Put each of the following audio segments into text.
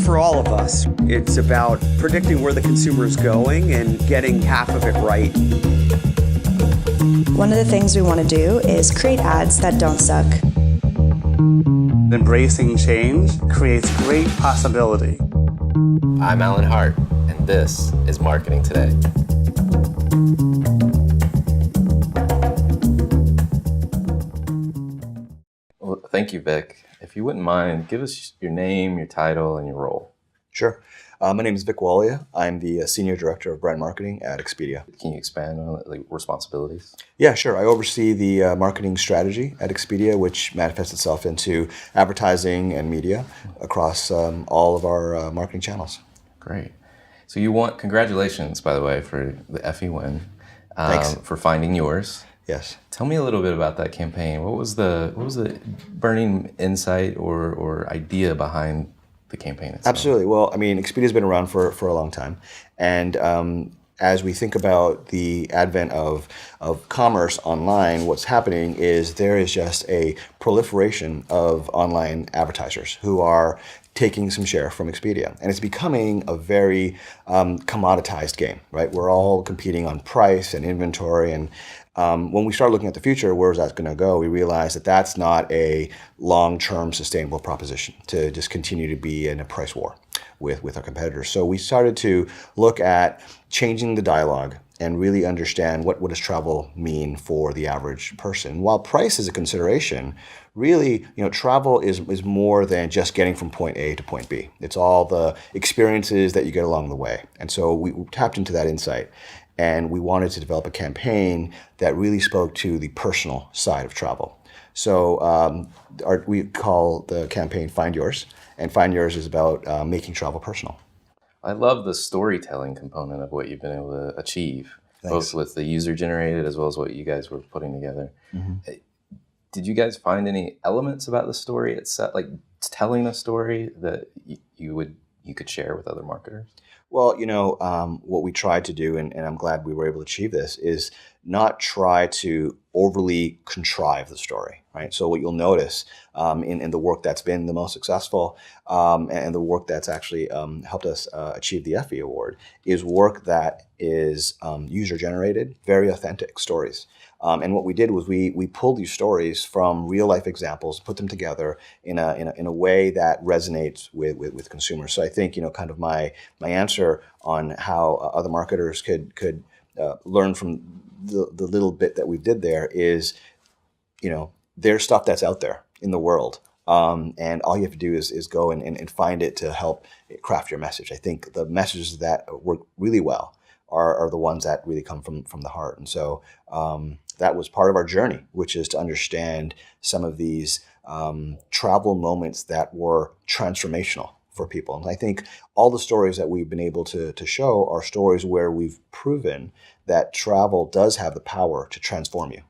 For all of us, it's about predicting where the consumer is going and getting half of it right. One of the things we want to do is create ads that don't suck. Embracing change creates great possibility. I'm Alan Hart, and this is Marketing Today. Well, thank you, Vic. If you wouldn't mind, give us your name, your title, and your role. Sure. My name is Vic Walia. I'm the Senior Director of Brand Marketing at Expedia. Can you expand on responsibilities? Yeah, sure. I oversee the marketing strategy at Expedia, which manifests itself into advertising and media across all of our marketing channels. Great. So congratulations, by the way, for the Effie win. Thanks. For finding yours. Yes. Tell me a little bit about that campaign. What was the burning insight or idea behind the campaign itself? Absolutely. Well, I mean, Expedia's been around for a long time. And as we think about the advent of commerce online, what's happening is there is just a proliferation of online advertisers who are taking some share from Expedia. And it's becoming a very commoditized game, right? We're all competing on price and inventory. And when we start looking at the future, where's that going to go? We realize that that's not a long-term sustainable proposition to just continue to be in a price war with our competitors. So we started to look at changing the dialogue and really understand what does travel mean for the average person. While price is a consideration, really, travel is more than just getting from point A to point B. It's all the experiences that you get along the way. And so we tapped into that insight. And we wanted to develop a campaign that really spoke to the personal side of travel. So we call the campaign Find Yours. And Find Yours is about making travel personal. I love the storytelling component of what you've been able to achieve, Thanks. both with the user-generated as well as what you guys were putting together. Mm-hmm. Did you guys find any elements about the story itself, like telling a story that you could share with other marketers? Well, what we tried to do, and I'm glad we were able to achieve this, is not try to overly contrive the story, right? So what you'll notice in the work that's been the most successful and the work that's actually helped us achieve the Effie Award is work that is user-generated, very authentic stories. And what we did was we pulled these stories from real-life examples, put them together in a way that resonates with consumers. So I think kind of my answer on how other marketers could learn from the little bit that we did there is, there's stuff that's out there in the world. And all you have to do is go and find it to help craft your message. I think the messages that work really well are the ones that really come from the heart. And so that was part of our journey, which is to understand some of these travel moments that were transformational for people. And I think all the stories that we've been able to show are stories where we've proven that travel does have the power to transform you.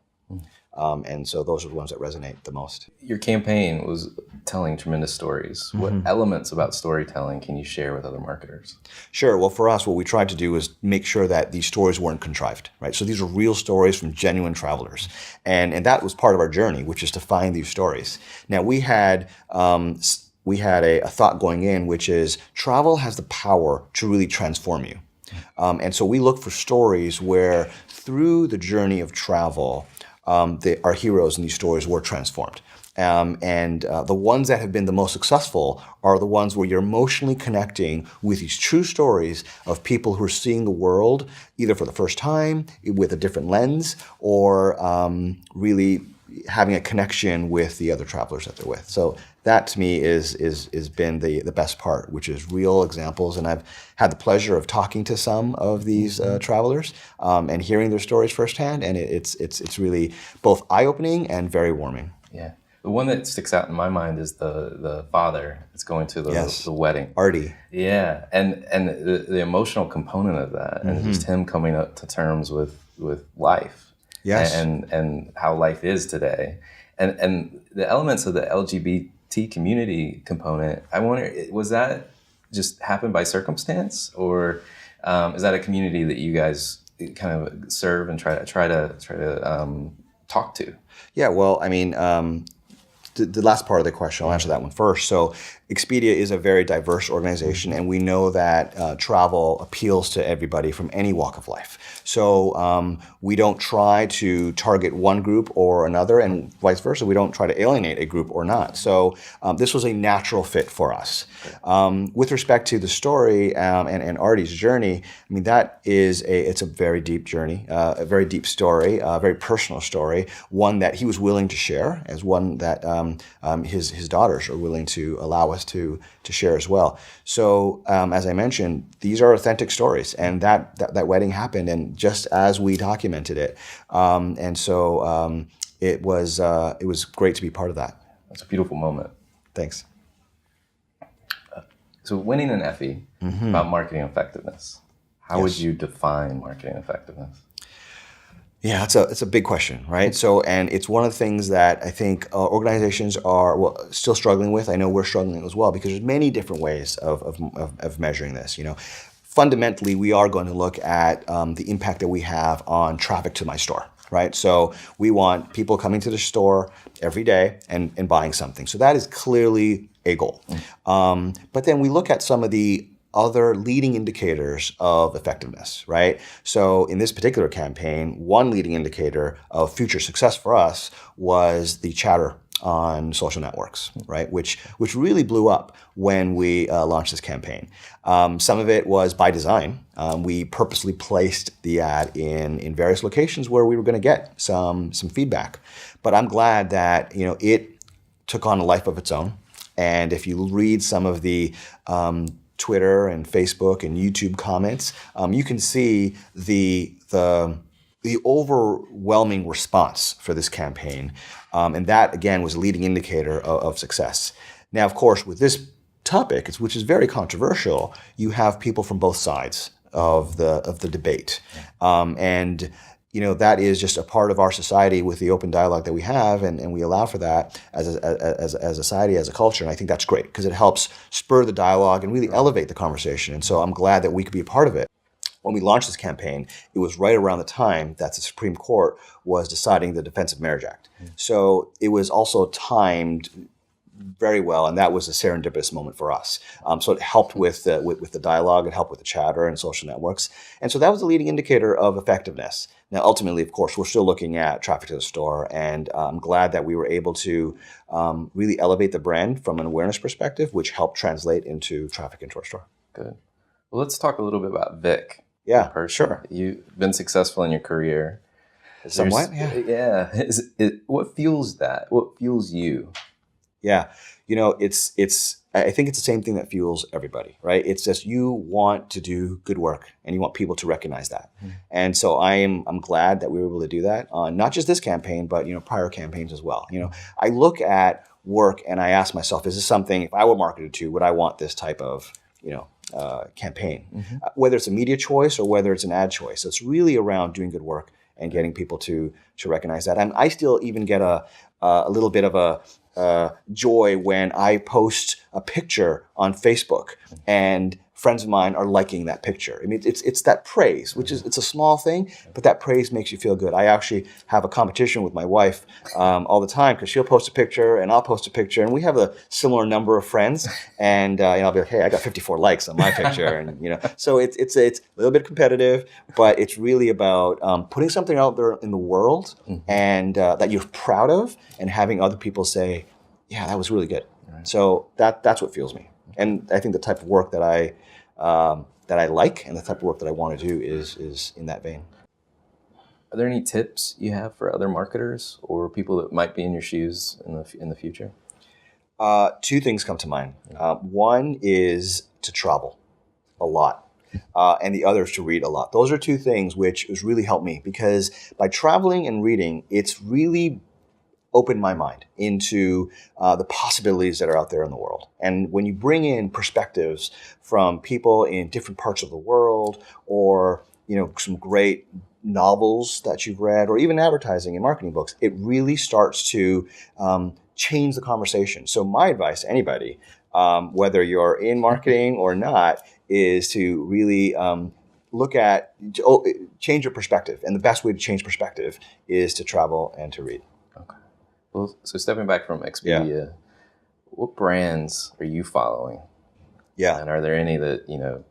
And so those are the ones that resonate the most. Your campaign was telling tremendous stories. What elements about storytelling can you share with other marketers? Sure. Well, for us, what we tried to do was make sure that these stories weren't contrived, right? So these are real stories from genuine travelers. And that was part of our journey, which is to find these stories. Now, we had a thought going in, which is travel has the power to really transform you. And so we look for stories where through the journey of travel, our heroes in these stories were transformed. And the ones that have been the most successful are the ones where you're emotionally connecting with these true stories of people who are seeing the world either for the first time with a different lens or really having a connection with the other travelers that they're with. So that to me is been the best part, which is real examples. And I've had the pleasure of talking to some of these travelers and hearing their stories firsthand. And it's really both eye-opening and very warming. Yeah. The one that sticks out in my mind is the father that's going to the wedding. Artie. Yeah. And the emotional component of that and just him coming up to terms with life. Yes. And how life is today. And the elements of the LGBT community component, I wonder, was that just happened by circumstance, or is that a community that you guys kind of serve and try to talk to? Yeah, well, I mean, the last part of the question, I'll answer that one first. So Expedia is a very diverse organization, and we know that travel appeals to everybody from any walk of life. So we don't try to target one group or another, and vice versa. We don't try to alienate a group or not. So this was a natural fit for us. With respect to the story and Artie's journey, I mean, it's a very deep journey, a very deep story, a very personal story, one that he was willing to share, as one that his daughters are willing to allow us to share as well. So as I mentioned, these are authentic stories, and that wedding happened, and just as we documented it, and so it was great to be part of that. That's a beautiful moment. Thanks. So winning an Effie about marketing effectiveness. How would you define marketing effectiveness? Yeah, it's a big question, right? So, and it's one of the things that I think organizations are still struggling with. I know we're struggling as well, because there's many different ways of measuring this. You know, fundamentally, we are going to look at the impact that we have on traffic to my store, right? So we want people coming to the store every day and buying something. So that is clearly a goal. But then we look at some of the other leading indicators of effectiveness, right? So in this particular campaign, one leading indicator of future success for us was the chatter on social networks, right? Which really blew up when we launched this campaign. Some of it was by design. We purposely placed the ad in various locations where we were going to get some feedback. But I'm glad that it took on a life of its own. And if you read some of the Twitter and Facebook and YouTube comments, you can see the overwhelming response for this campaign. And that, again, was a leading indicator of success. Now, of course, with this topic, which is very controversial, you have people from both sides of the debate. And that is just a part of our society with the open dialogue that we have, and we allow for that as a society, as a culture. And I think that's great, because it helps spur the dialogue and really elevate the conversation. And so I'm glad that we could be a part of it. When we launched this campaign, it was right around the time that the Supreme Court was deciding the Defense of Marriage Act. So it was also timed very well, and that was a serendipitous moment for us. So it helped with the dialogue, it helped with the chatter and social networks, and so that was a leading indicator of effectiveness. Now, ultimately, of course, we're still looking at traffic to the store, and I'm glad that we were able to really elevate the brand from an awareness perspective, which helped translate into traffic into our store. Good. Well, let's talk a little bit about Vic. Yeah, sure. You've been successful in your career. Somewhat, yeah. What fuels that? What fuels you? Yeah, I think it's the same thing that fuels everybody, right? It's just you want to do good work and you want people to recognize that. And so I'm glad that we were able to do that on not just this campaign, but prior campaigns as well. I look at work and I ask myself, is this something, if I were marketed to, would I want this type of campaign? Whether it's a media choice or whether it's an ad choice. So it's really around doing good work and getting people to recognize that. And I still even get a little bit of a joy when I post a picture on Facebook and friends of mine are liking that picture. I mean, it's that praise, it's a small thing, but that praise makes you feel good. I actually have a competition with my wife all the time, because she'll post a picture and I'll post a picture, and we have a similar number of friends, and I'll be like, hey, I got 54 likes on my picture, and so it's a little bit competitive, but it's really about putting something out there in the world and that you're proud of, and having other people say, yeah, that was really good. Right. So that's what fuels me. And I think the type of work that I like and the type of work that I want to do is in that vein. Are there any tips you have for other marketers or people that might be in your shoes in the future? Two things come to mind. One is to travel a lot, and the other is to read a lot. Those are two things which has really helped me, because by traveling and reading, it's really opened my mind into the possibilities that are out there in the world. And when you bring in perspectives from people in different parts of the world, or some great novels that you've read, or even advertising and marketing books, it really starts to change the conversation. So my advice to anybody, whether you're in marketing or not, is to really change your perspective. And the best way to change perspective is to travel and to read. Okay. Well, so stepping back from Expedia, what brands are you following? Yeah. And are there any that,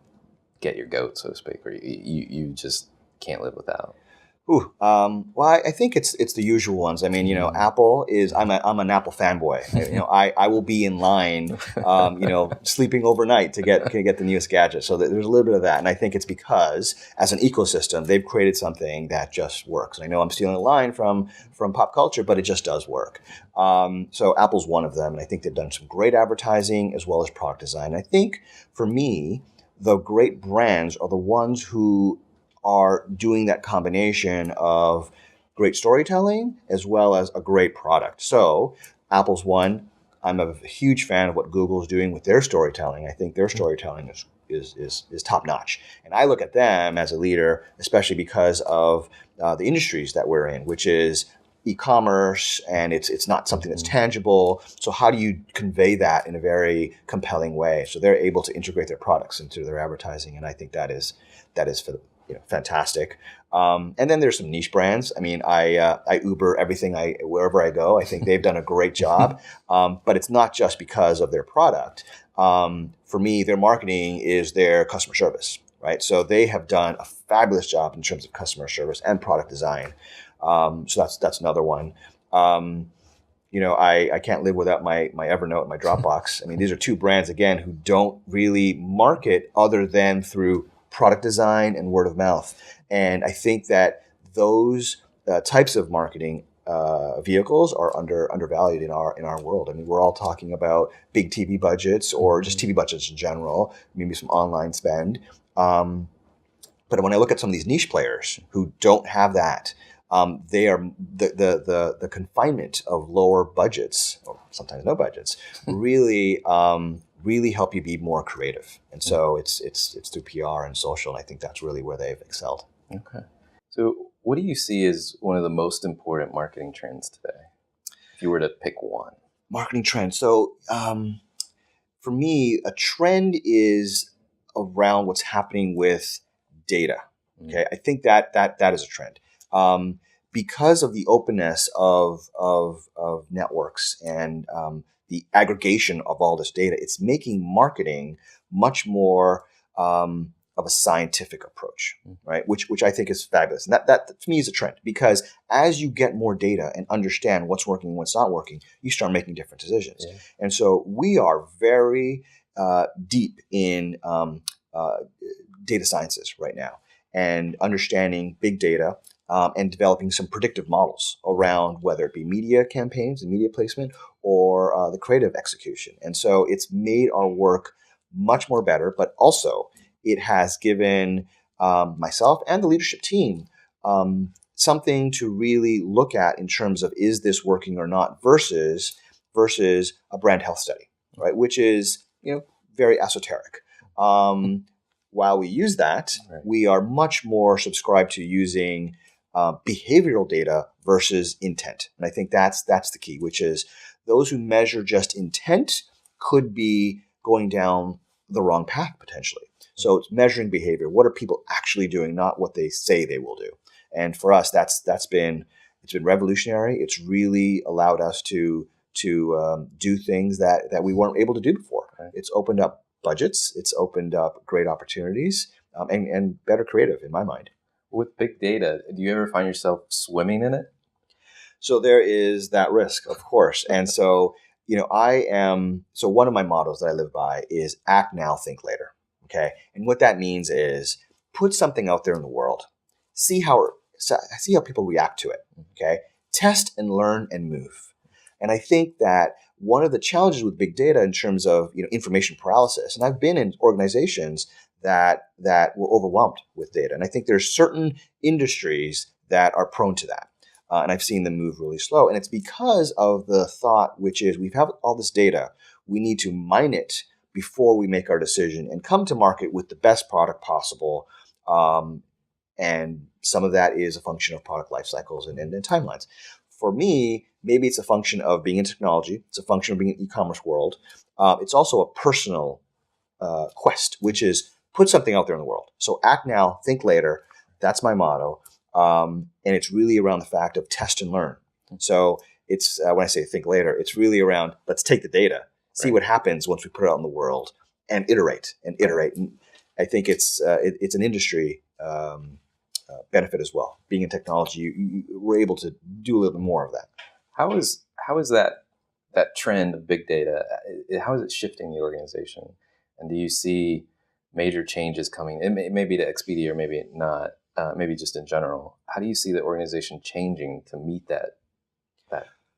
get your goat, so to speak, or you just can't live without? Ooh, well, I think it's the usual ones. I mean, Apple is. I'm an Apple fanboy. I will be in line, sleeping overnight to get the newest gadget. So there's a little bit of that, and I think it's because as an ecosystem, they've created something that just works. I know I'm stealing a line from pop culture, but it just does work. So Apple's one of them, and I think they've done some great advertising as well as product design. I think for me, the great brands are the ones who are doing that combination of great storytelling as well as a great product. So Apple's one. I'm a huge fan of what Google is doing with their storytelling. I think their storytelling is top notch. And I look at them as a leader, especially because of the industries that we're in, which is e-commerce, and it's not something that's tangible. So how do you convey that in a very compelling way? So they're able to integrate their products into their advertising, and I think that is fantastic. And then there's some niche brands. I mean, I Uber everything wherever I go. I think they've done a great job. But it's not just because of their product. For me, their marketing is their customer service, right? So they have done a fabulous job in terms of customer service and product design. So that's another one. I can't live without my Evernote and my Dropbox. I mean, these are two brands, again, who don't really market other than through product design and word of mouth. And I think that those types of marketing vehicles are undervalued in our world. I mean, we're all talking about big TV budgets or just TV budgets in general, maybe some online spend. But when I look at some of these niche players who don't have that, they are the confinement of lower budgets, or sometimes no budgets, really help you be more creative. And so it's through PR and social, and I think that's really where they've excelled. Okay. So what do you see as one of the most important marketing trends today, if you were to pick one? Marketing trends. So for me, a trend is around what's happening with data. Okay, I think that is a trend. Because of the openness of networks and the aggregation of all this data, it's making marketing much more of a scientific approach, right? Which I think is fabulous. And that to me is a trend, because as you get more data and understand what's working and what's not working, you start making different decisions. Yeah. And so we are very deep in data sciences right now, and understanding big data. And developing some predictive models around whether it be media campaigns and media placement or the creative execution. And so it's made our work much more better, but also it has given myself and the leadership team something to really look at in terms of, is this working or not, versus a brand health study, right? Which is, very esoteric. While we use that, we are much more subscribed to using behavioral data versus intent. And I think that's the key, which is those who measure just intent could be going down the wrong path potentially. So it's measuring behavior. What are people actually doing, not what they say they will do. And for us, it's been revolutionary. It's really allowed us to do things that we weren't able to do before. Right. It's opened up budgets. It's opened up great opportunities and better creative in my mind. With big data, do you ever find yourself swimming in it? So there is that risk, of course. And so, so one of my mottos that I live by is act now, think later. Okay. And what that means is put something out there in the world, see how people react to it. Okay. Test and learn and move. And I think that one of the challenges with big data in terms of, information paralysis, and I've been in organizations that were overwhelmed with data. And I think there's certain industries that are prone to that. And I've seen them move really slow. And it's because of the thought, which is we have all this data. We need to mine it before we make our decision and come to market with the best product possible. And some of that is a function of product life cycles and timelines. For me, maybe it's a function of being in technology. It's a function of being in the e-commerce world. It's also a personal quest, which is put something out there in the world. So act now, think later. That's my motto. And it's really around the fact of test and learn. So it's when I say think later, it's really around let's take the data, see what happens once we put it out in the world, and iterate and iterate. And I think it's an industry benefit as well. Being in technology, we're able to do a little bit more of that. How is that trend of big data? How is it shifting the organization? And do you see major changes coming? It may be to Expedia or maybe not. Maybe just in general. How do you see the organization changing to meet that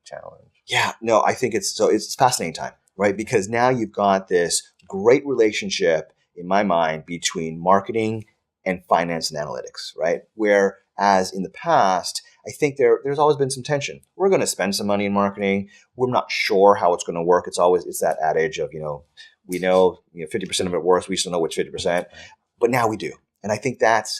challenge? Yeah, no, I think it's a fascinating time, right? Because now you've got this great relationship in my mind between marketing and finance and analytics, right? Whereas in the past, I think there's always been some tension. We're going to spend some money in marketing. We're not sure how it's going to work. It's that adage of, we know 50% of it works. We just don't know which 50%, but now we do. And I think that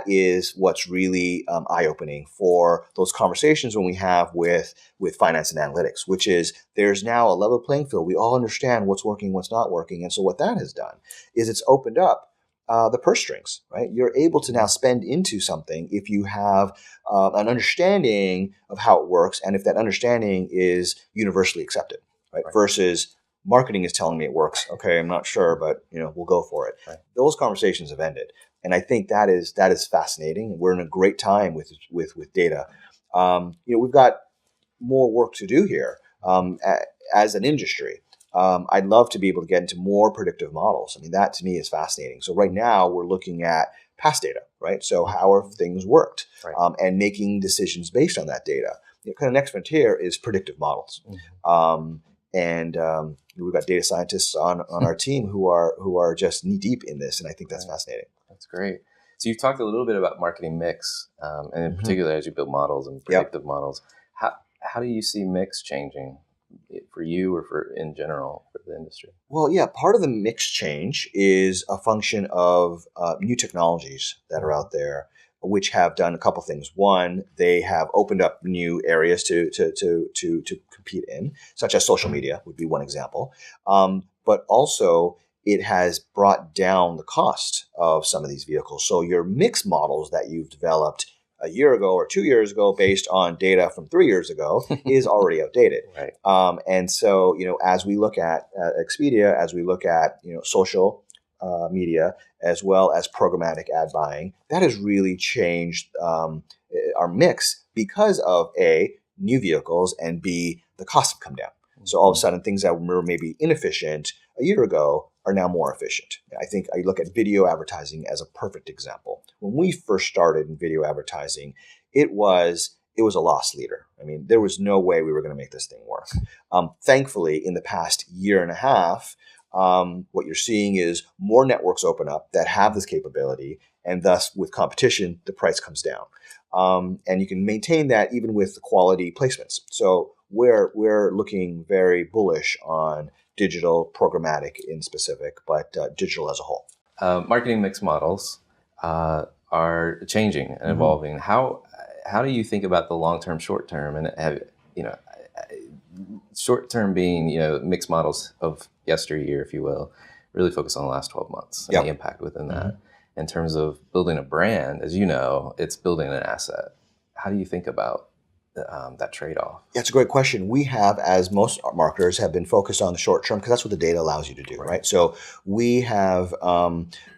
is what's really eye-opening for those conversations when we have with finance and analytics, which is there's now a level playing field. We all understand what's working, what's not working. And so what that has done is it's opened up the purse strings, right? You're able to now spend into something if you have an understanding of how it works and if that understanding is universally accepted, right? Versus marketing is telling me it works. Okay, I'm not sure, but we'll go for it. Right. Those conversations have ended. And I think that is fascinating. We're in a great time with data. We've got more work to do here as an industry. I'd love to be able to get into more predictive models. I mean, that to me is fascinating. So right now we're looking at past data, right? So how have things worked, right. And making decisions based on that data. Kind of next frontier is predictive models. Mm-hmm. We've got data scientists on our team who are just knee deep in this, and I think that's fascinating. That's great. So you've talked a little bit about marketing mix, and in particular as you build models and predictive models. How do you see mix changing for you or for in general for the industry? Well, yeah, part of the mix change is a function of new technologies that are out there, which have done a couple things. One, they have opened up new areas to compete in, such as social media would be one example. But also, it has brought down the cost of some of these vehicles. So your mix models that you've developed a year ago or 2 years ago based on data from 3 years ago is already outdated. Right. And so, as we look at Expedia, as we look at, social media, as well as programmatic ad buying, that has really changed our mix because of A, new vehicles, and B, the costs have come down. So all of a sudden, things that were maybe inefficient a year ago are now more efficient. I think I look at video advertising as a perfect example. When we first started in video advertising, it was a loss leader. I mean, there was no way we were going to make this thing work. Thankfully, in the past year and a half, what you're seeing is more networks open up that have this capability, and thus with competition, the price comes down. And you can maintain that even with the quality placements. So we're looking very bullish on digital, programmatic in specific, but digital as a whole. Marketing mix models are changing and evolving. How do you think about the long-term, short-term, and short-term being mixed models of yesteryear, if you will, really focus on the last 12 months and the impact within that. In terms of building a brand, as you know, it's building an asset. How do you think about that trade-off? Yeah, it's a great question. We have, as most marketers, have been focused on the short term because that's what the data allows you to do, right? So we have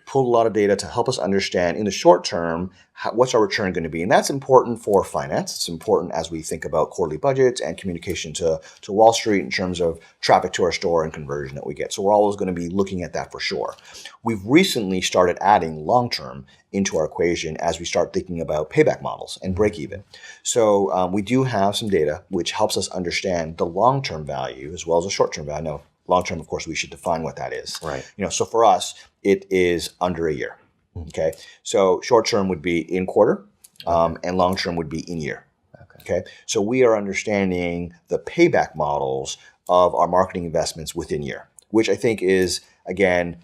pulled a lot of data to help us understand in the short term what's our return going to be. And that's important for finance. It's important as we think about quarterly budgets and communication to Wall Street in terms of traffic to our store and conversion that we get. So we're always going to be looking at that for sure. We've recently started adding long-term into our equation as we start thinking about payback models and break even. So we do have some data which helps us understand the long-term value as well as the short-term value. Now, long-term, of course, we should define what that is. Right. So for us, it is under a year. Okay. So short-term would be in quarter, and long-term would be in year. Okay. So we are understanding the payback models of our marketing investments within year, which I think is, again,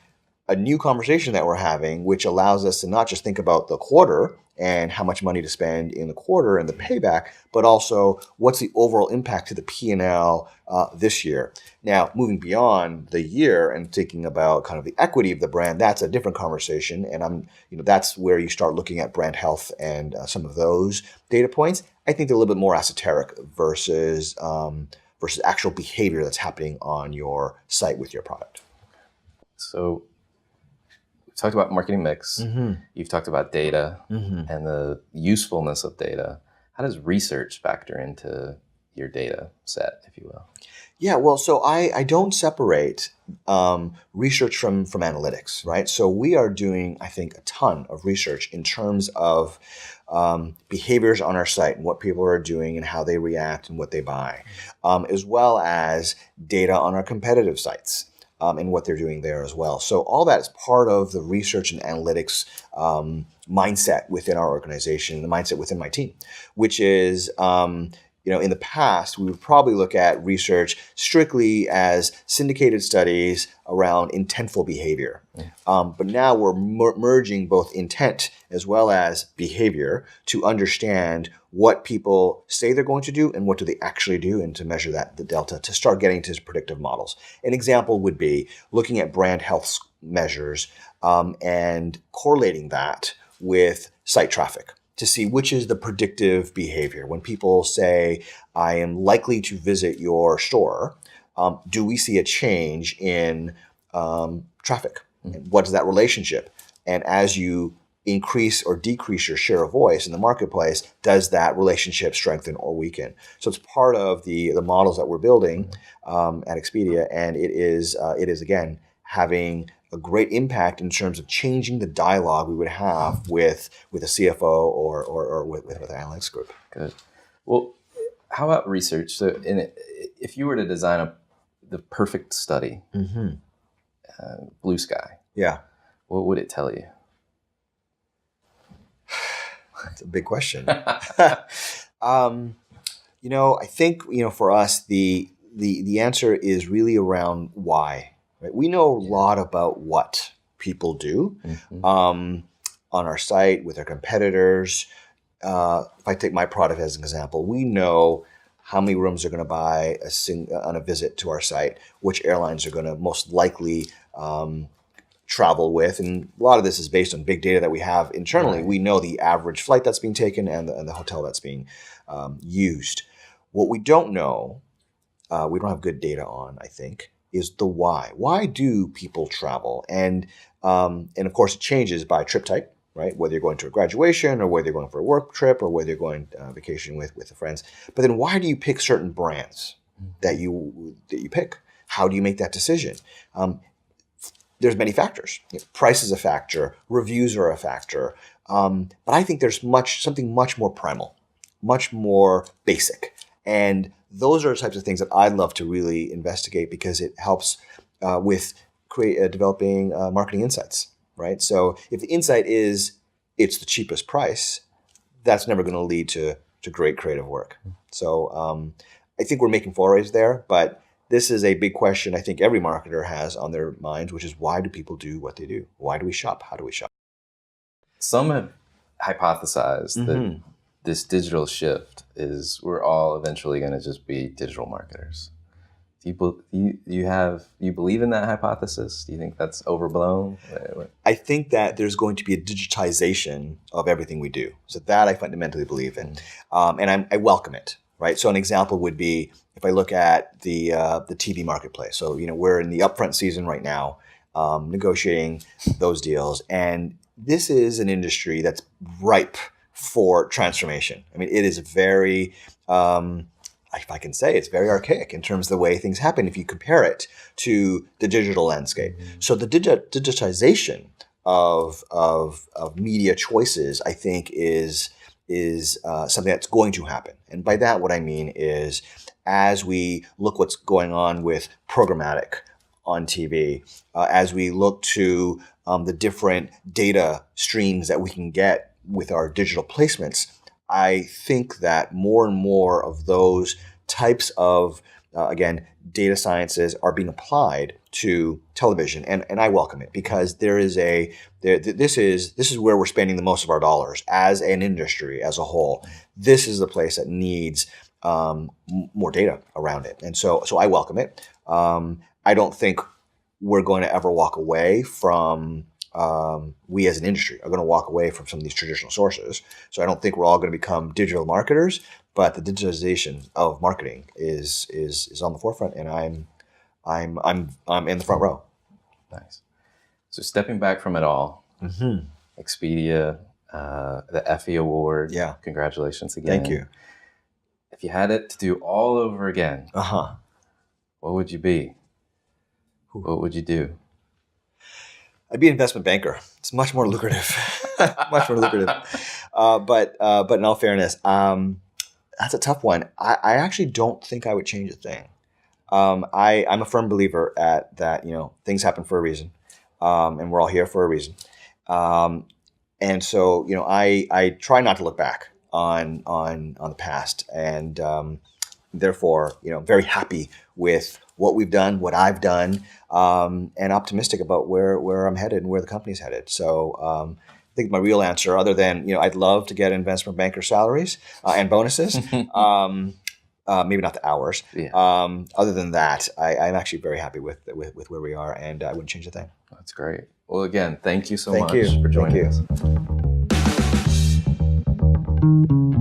a new conversation that we're having, which allows us to not just think about the quarter and how much money to spend in the quarter and the payback, but also what's the overall impact to the P&L this year. Now, moving beyond the year and thinking about kind of the equity of the brand, that's a different conversation. And that's where you start looking at brand health and some of those data points. I think they're a little bit more esoteric versus actual behavior that's happening on your site with your product. So we've talked about marketing mix. You've talked about data and the usefulness of data. How does research factor into your data set, if you will? Yeah, well, so I don't separate research from analytics, right? So we are doing, I think, a ton of research in terms of behaviors on our site and what people are doing and how they react and what they buy, as well as data on our competitive sites and what they're doing there as well. So all that is part of the research and analytics mindset within our organization, the mindset within my team, which is in the past, we would probably look at research strictly as syndicated studies around intentful behavior. But now we're merging both intent as well as behavior to understand what people say they're going to do and what do they actually do, and to measure that, the delta, to start getting to predictive models. An example would be looking at brand health measures and correlating that with site traffic, to see which is the predictive behavior. When people say, I am likely to visit your store, do we see a change in traffic? And what is that relationship? And as you increase or decrease your share of voice in the marketplace, does that relationship strengthen or weaken? So it's part of the models that we're building at Expedia, and it is again having a great impact in terms of changing the dialogue we would have with a CFO or with an analytics group. Good. Well, how about research? So, if you were to design the perfect study, blue sky, Yeah, what would it tell you? that's a big question. I think for us the answer is really around why. Right? We know a lot about what people do on our site with our competitors. If I take my product as an example, we know how many rooms they're going to buy on a visit to our site, which airlines are going to most likely travel with. And a lot of this is based on big data that we have internally. Right. We know the average flight that's being taken and the hotel that's being used. What we don't know, we don't have good data on, I think, is the why. Why do people travel? And of course, it changes by trip type, right? Whether you're going to a graduation or whether you're going for a work trip or whether you're going vacation with the friends. But then why do you pick certain brands that you pick? How do you make that decision? There's many factors. Price is a factor. Reviews are a factor. But I think there's something much more primal, much more basic. And those are the types of things that I'd love to really investigate, because it helps with developing marketing insights, right? So if the insight is it's the cheapest price, that's never going to lead to great creative work. So I think we're making forays there, but this is a big question I think every marketer has on their minds, which is, why do people do what they do? Why do we shop? How do we shop? Some have hypothesized that this digital shift is we're all eventually going to just be digital marketers. Do you believe in that hypothesis? Do you think that's overblown? I think that there's going to be a digitization of everything we do. So that I fundamentally believe in, and I welcome it. Right. So an example would be if I look at the TV marketplace. So we're in the upfront season right now, negotiating those deals, and this is an industry that's ripe for transformation. I mean, it is very, if I can say, it's very archaic in terms of the way things happen if you compare it to the digital landscape. So the digitization of media choices, I think, is something that's going to happen. And by that, what I mean is, as we look what's going on with programmatic on TV, as we look to the different data streams that we can get with our digital placements, I think that more and more of those types of, again, data sciences are being applied to television, and I welcome it, because this is where we're spending the most of our dollars as an industry as a whole. This is the place that needs more data around it, and so I welcome it. I don't think we're going to ever walk away from we as an industry are going to walk away from some of these traditional sources. So I don't think we're all going to become digital marketers, but the digitalization of marketing is on the forefront, and I'm in the front row. Nice. So stepping back from it all, Expedia, the Effie Award. Yeah. Congratulations again. Thank you. If you had it to do all over again, what would you be? What would you do? I'd be an investment banker. It's much more lucrative, much more lucrative. But in all fairness, that's a tough one. I actually don't think I would change a thing. I'm a firm believer at that. Things happen for a reason, and we're all here for a reason. And so, I try not to look back on the past, and therefore, very happy with what we've done, what I've done, and optimistic about where I'm headed and where the company's headed. So I think my real answer, other than, I'd love to get investment banker salaries and bonuses, maybe not the hours. Yeah. Other than that, I'm actually very happy with where we are, and I wouldn't change a thing. That's great. Well, again, thank you so Thank much you. for joining Thank you. us.